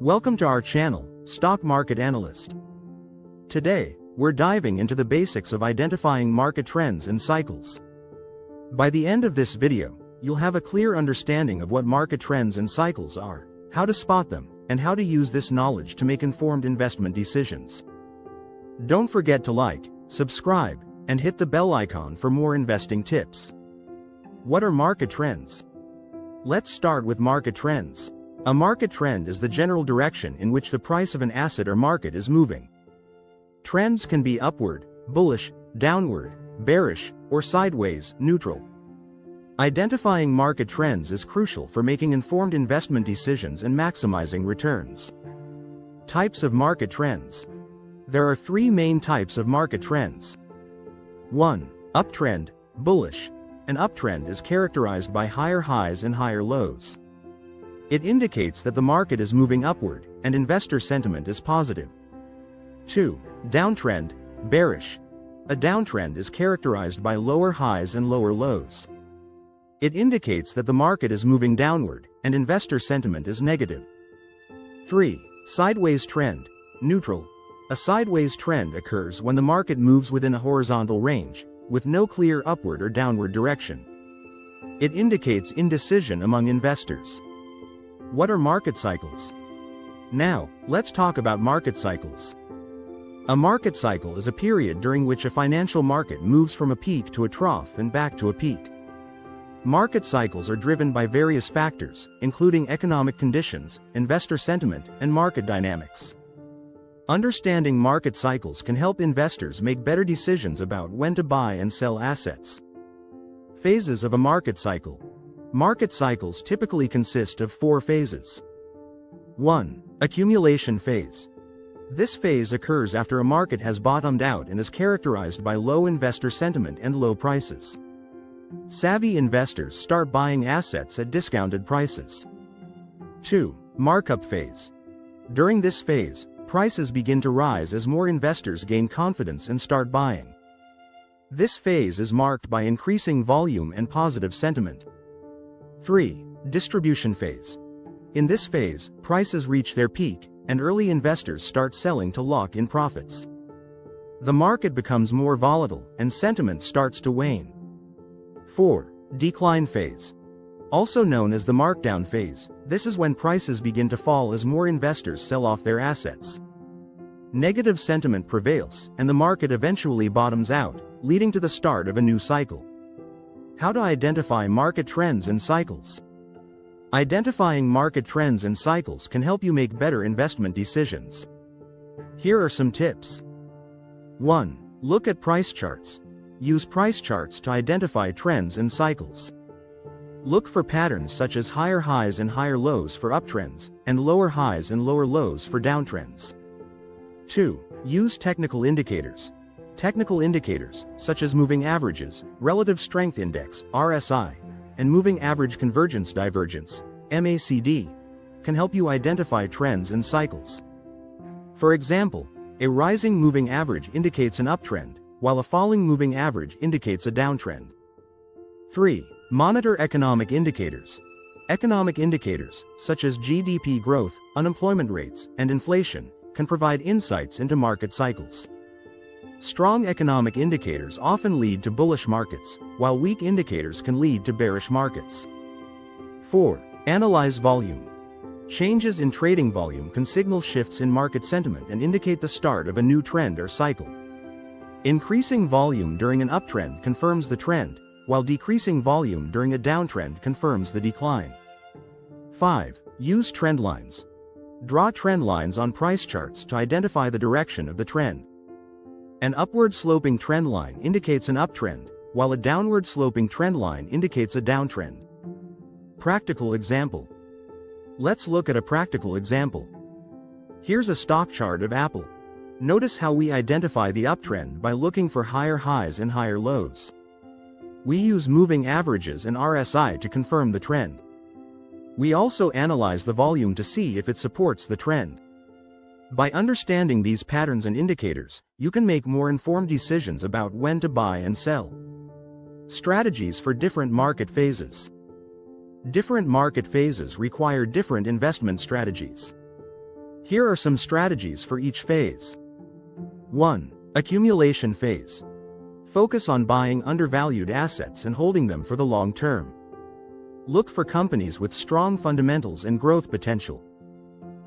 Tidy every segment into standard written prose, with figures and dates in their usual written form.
Welcome to our channel, Stock Market Analyst. Today, we're diving into the basics of identifying market trends and cycles. By the end of this video, you'll have a clear understanding of what market trends and cycles are, how to spot them, and how to use this knowledge to make informed investment decisions. Don't forget to like, subscribe, and hit the bell icon for more investing tips. What are market trends? Let's start with market trends. A market trend is the general direction in which the price of an asset or market is moving. Trends can be upward, bullish, downward, bearish, or sideways, neutral. Identifying market trends is crucial for making informed investment decisions and maximizing returns. Types of market trends. There are three main types of market trends. 1. Uptrend, bullish. An uptrend is characterized by higher highs and higher lows. It indicates that the market is moving upward, and investor sentiment is positive. 2. Downtrend, bearish. A downtrend is characterized by lower highs and lower lows. It indicates that the market is moving downward, and investor sentiment is negative. 3. Sideways trend, neutral. A sideways trend occurs when the market moves within a horizontal range, with no clear upward or downward direction. It indicates indecision among investors. What are market cycles? Now, let's talk about market cycles. A market cycle is a period during which a financial market moves from a peak to a trough and back to a peak. Market cycles are driven by various factors, including economic conditions, investor sentiment, and market dynamics. Understanding market cycles can help investors make better decisions about when to buy and sell assets. Phases of a market cycle. Market cycles typically consist of 4 phases. 1. Accumulation phase. This phase occurs after a market has bottomed out and is characterized by low investor sentiment and low prices. Savvy investors start buying assets at discounted prices. 2. Markup phase. During this phase, prices begin to rise as more investors gain confidence and start buying. This phase is marked by increasing volume and positive sentiment. 3. Distribution phase. In this phase, prices reach their peak, and early investors start selling to lock in profits. The market becomes more volatile, and sentiment starts to wane. 4. Decline phase. Also known as the markdown phase, this is when prices begin to fall as more investors sell off their assets. Negative sentiment prevails, and the market eventually bottoms out, leading to the start of a new cycle. How to identify market trends and cycles. Identifying market trends and cycles can help you make better investment decisions. Here are some tips. 1. Look at price charts. Use price charts to identify trends and cycles. Look for patterns such as higher highs and higher lows for uptrends, and lower highs and lower lows for downtrends. 2. Use technical indicators. Technical indicators, such as moving averages, relative strength index, RSI, and moving average convergence divergence, MACD, can help you identify trends and cycles. For example, a rising moving average indicates an uptrend, while a falling moving average indicates a downtrend. 3. Monitor economic indicators. Economic indicators, such as GDP growth, unemployment rates, and inflation, can provide insights into market cycles. Strong economic indicators often lead to bullish markets, while weak indicators can lead to bearish markets. 4. Analyze volume. Changes in trading volume can signal shifts in market sentiment and indicate the start of a new trend or cycle. Increasing volume during an uptrend confirms the trend, while decreasing volume during a downtrend confirms the decline. 5. Use trend lines. Draw trend lines on price charts to identify the direction of the trend. An upward sloping trend line indicates an uptrend, while a downward sloping trend line indicates a downtrend. Practical example. Let's look at a practical example. Here's a stock chart of Apple. Notice how we identify the uptrend by looking for higher highs and higher lows. We use moving averages and RSI to confirm the trend. We also analyze the volume to see if it supports the trend. By understanding these patterns and indicators, you can make more informed decisions about when to buy and sell. Strategies for different market phases. Different market phases require different investment strategies. Here are some strategies for each phase. 1. Accumulation phase. Focus on buying undervalued assets and holding them for the long term. Look for companies with strong fundamentals and growth potential.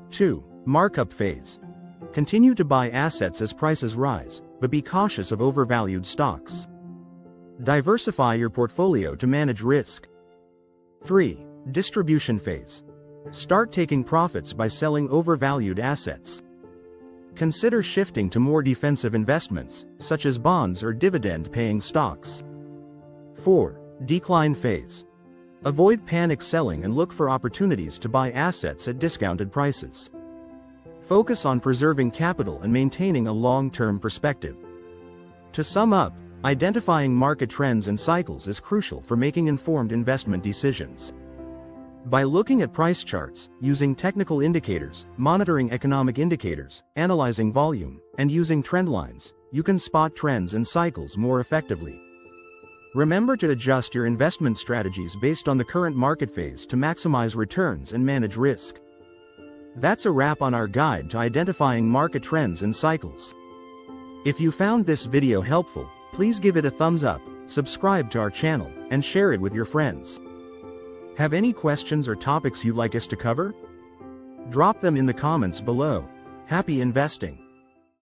2. Markup phase. Continue to buy assets as prices rise, but be cautious of overvalued stocks. Diversify your portfolio to manage risk. 3. Distribution phase. Start taking profits by selling overvalued assets. Consider shifting to more defensive investments, such as bonds or dividend-paying stocks. 4. Decline phase. Avoid panic selling and look for opportunities to buy assets at discounted prices. Focus on preserving capital and maintaining a long-term perspective. To sum up, identifying market trends and cycles is crucial for making informed investment decisions. By looking at price charts, using technical indicators, monitoring economic indicators, analyzing volume, and using trend lines, you can spot trends and cycles more effectively. Remember to adjust your investment strategies based on the current market phase to maximize returns and manage risk. That's a wrap on our guide to identifying market trends and cycles. If you found this video helpful, please give it a thumbs up, subscribe to our channel, and share it with your friends. Have any questions or topics you'd like us to cover? Drop them in the comments below. Happy investing!